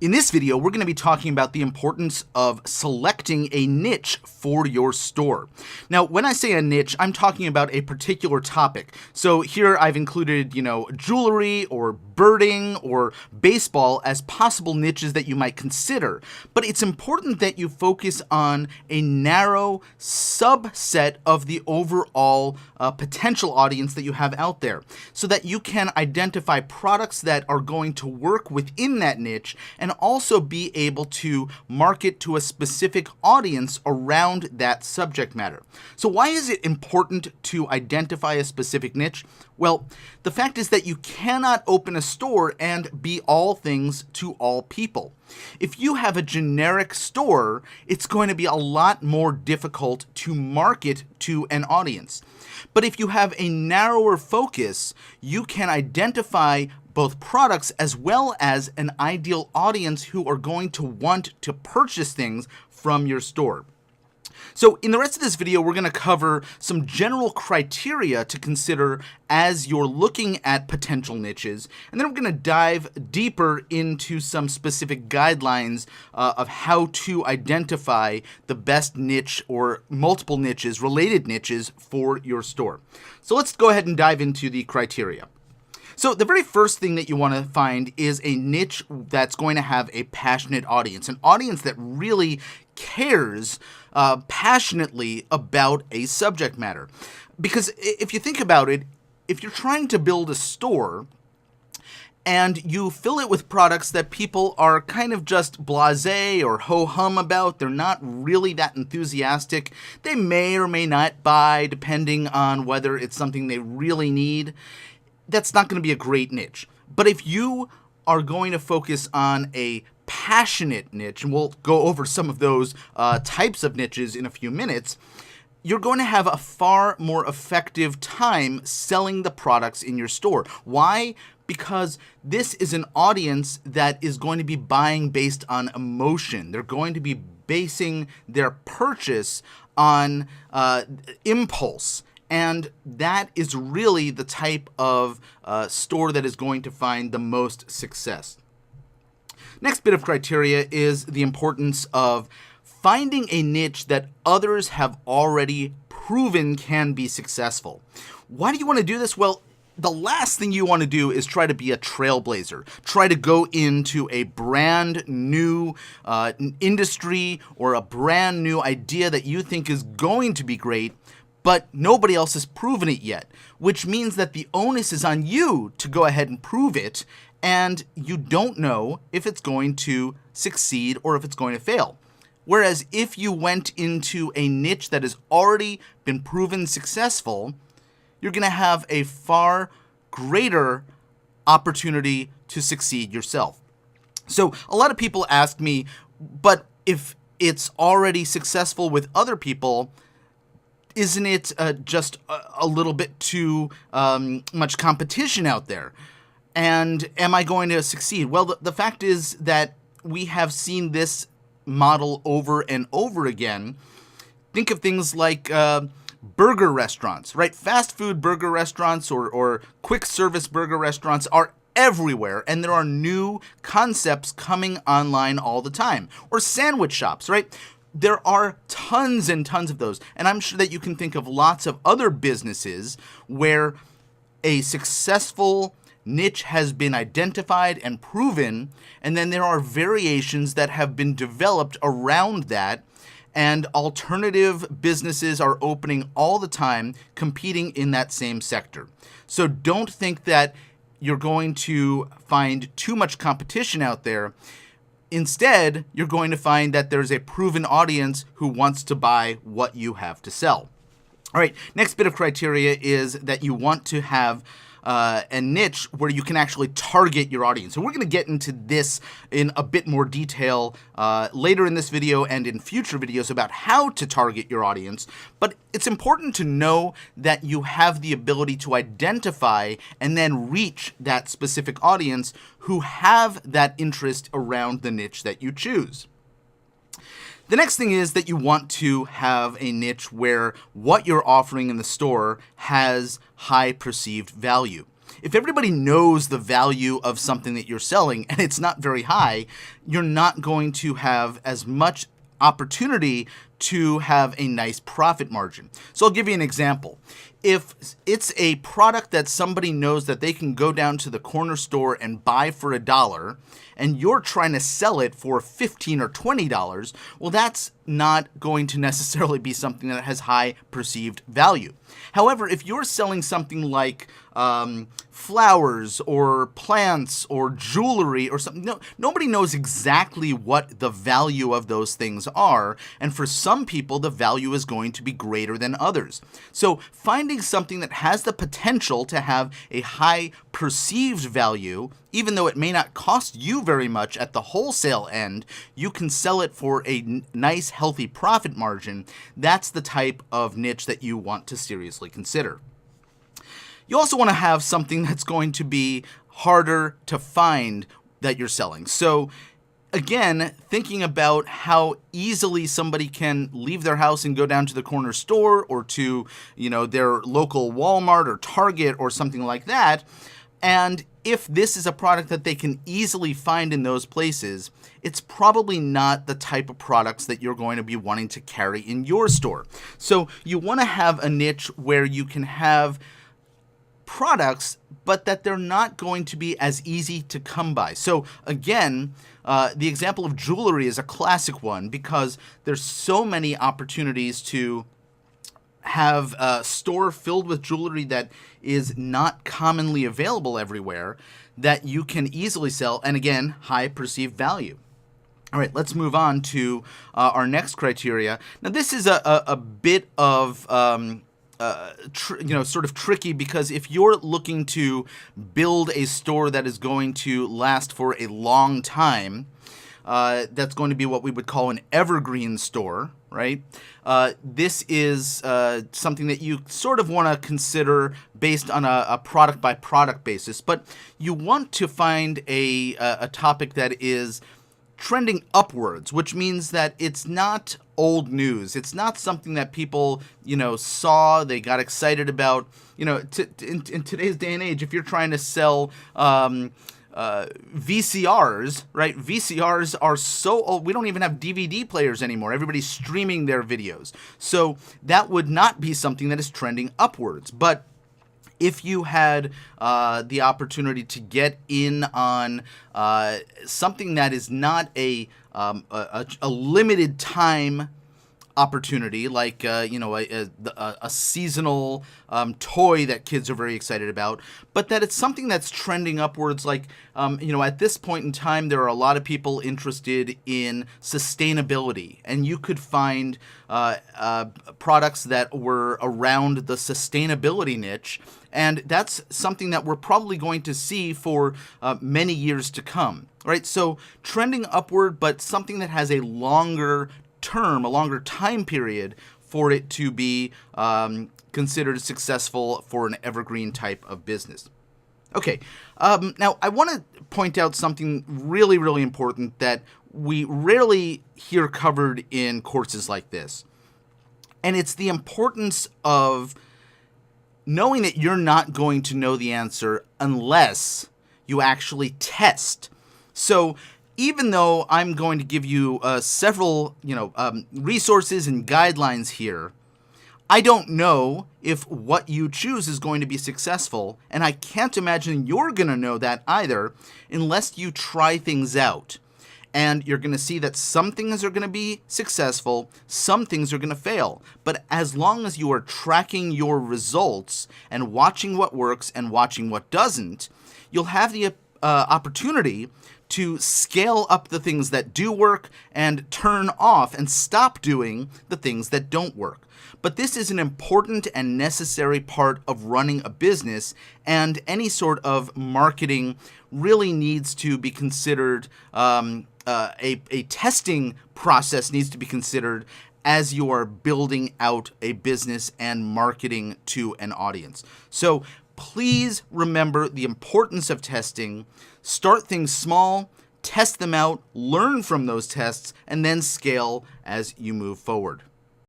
In this video, we're going to be talking about the importance of selecting a niche for your store. Now, when I say a niche, I'm talking about a particular topic. So here I've included, jewelry or birding or baseball as possible niches that you might consider. But it's important that you focus on a narrow subset of the overall potential audience that you have out there so that you can identify products that are going to work within that niche and also be able to market to a specific audience around that subject matter. So why is it important to identify a specific niche? Well, the fact is that you cannot open a store and be all things to all people. If you have a generic store, it's going to be a lot more difficult to market to an audience. But if you have a narrower focus, you can identify both products as well as an ideal audience who are going to want to purchase things from your store. So in the rest of this video, we're going to cover some general criteria to consider as you're looking at potential niches, and then we're going to dive deeper into some specific guidelines of how to identify the best niche or multiple niches, related niches for your store. So let's go ahead and dive into the criteria. So the very first thing that you want to find is a niche that's going to have a passionate audience, an audience that really cares passionately about a subject matter. Because if you think about it, if you're trying to build a store and you fill it with products that people are kind of just blasé or ho-hum about, they're not really that enthusiastic, they may or may not buy depending on whether it's something they really need, that's not going to be a great niche. But if you are going to focus on a passionate niche, and we'll go over some of those types of niches in a few minutes, you're going to have a far more effective time selling the products in your store. Why? Because this is an audience that is going to be buying based on emotion. They're going to be basing their purchase on impulse. And that is really the type of store that is going to find the most success. Next bit of criteria is the importance of finding a niche that others have already proven can be successful. Why do you want to do this? Well, the last thing you want to do is try to be a trailblazer. Try to go into a brand new industry or a brand new idea that you think is going to be great, but nobody else has proven it yet, which means that the onus is on you to go ahead and prove it, and you don't know if it's going to succeed or if it's going to fail. Whereas if you went into a niche that has already been proven successful, you're going to have a far greater opportunity to succeed yourself. So a lot of people ask me, but if it's already successful with other people, isn't it just a little bit too much competition out there? And am I going to succeed? Well, the fact is that we have seen this model over and over again. Think of things like burger restaurants, right? Fast food burger restaurants or quick service burger restaurants are everywhere, and there are new concepts coming online all the time. Or sandwich shops, right? There are tons and tons of those, and I'm sure that you can think of lots of other businesses where a successful niche has been identified and proven, and then there are variations that have been developed around that, and alternative businesses are opening all the time, competing in that same sector. So don't think that you're going to find too much competition out there. Instead, you're going to find that there's a proven audience who wants to buy what you have to sell. All right, next bit of criteria is that you want to have a niche where you can actually target your audience. So we're going to get into this in a bit more detail later in this video and in future videos about how to target your audience. But it's important to know that you have the ability to identify and then reach that specific audience who have that interest around the niche that you choose. The next thing is that you want to have a niche where what you're offering in the store has high perceived value. If everybody knows the value of something that you're selling and it's not very high, you're not going to have as much opportunity to have a nice profit margin. So I'll give you an example. If it's a product that somebody knows that they can go down to the corner store and buy for $1, and you're trying to sell it for $15 or $20, well, that's not going to necessarily be something that has high perceived value. However, if you're selling something like flowers or plants or jewelry or something, nobody knows exactly what the value of those things are. And for some people, the value is going to be greater than others. So finding something that has the potential to have a high perceived value, even though it may not cost you very much at the wholesale end, you can sell it for a nice, healthy profit margin. That's the type of niche that you want to seriously consider. You also want to have something that's going to be harder to find that you're selling. So again, thinking about how easily somebody can leave their house and go down to the corner store or to, their local Walmart or Target or something like that. And if this is a product that they can easily find in those places, it's probably not the type of products that you're going to be wanting to carry in your store. So you want to have a niche where you can have products, but that they're not going to be as easy to come by. So again, the example of jewelry is a classic one because there's so many opportunities to have a store filled with jewelry that is not commonly available everywhere that you can easily sell, and again, high perceived value. All right, let's move on to our next criteria. Now, this is a bit of sort of tricky because if you're looking to build a store that is going to last for a long time, that's going to be what we would call an evergreen store, right? This is something that you sort of want to consider based on a product-by-product basis, but you want to find a topic that is trending upwards, which means that it's not old news. It's not something that people, saw, they got excited about. In today's day and age, if you're trying to sell VCRs, right? VCRs are so old. We don't even have DVD players anymore. Everybody's streaming their videos. So that would not be something that is trending upwards. But if you had the opportunity to get in on something that is not a limited time opportunity, like a seasonal toy that kids are very excited about, but that it's something that's trending upwards. Like at this point in time, there are a lot of people interested in sustainability, and you could find products that were around the sustainability niche, and that's something that we're probably going to see for many years to come. Right? So trending upward, but something that has a longer term, a longer time period for it to be considered successful for an evergreen type of business. Okay, now I want to point out something really, really important that we rarely hear covered in courses like this. And it's the importance of knowing that you're not going to know the answer unless you actually test. So even though I'm going to give you several, resources and guidelines here, I don't know if what you choose is going to be successful, and I can't imagine you're going to know that either unless you try things out. And you're going to see that some things are going to be successful, some things are going to fail. But as long as you are tracking your results and watching what works and watching what doesn't, you'll have the opportunity to scale up the things that do work and turn off and stop doing the things that don't work. But this is an important and necessary part of running a business, and any sort of marketing really needs to be considered, a testing process needs to be considered as you are building out a business and marketing to an audience. So please remember the importance of testing. Start things small, test them out, learn from those tests, and then scale as you move forward.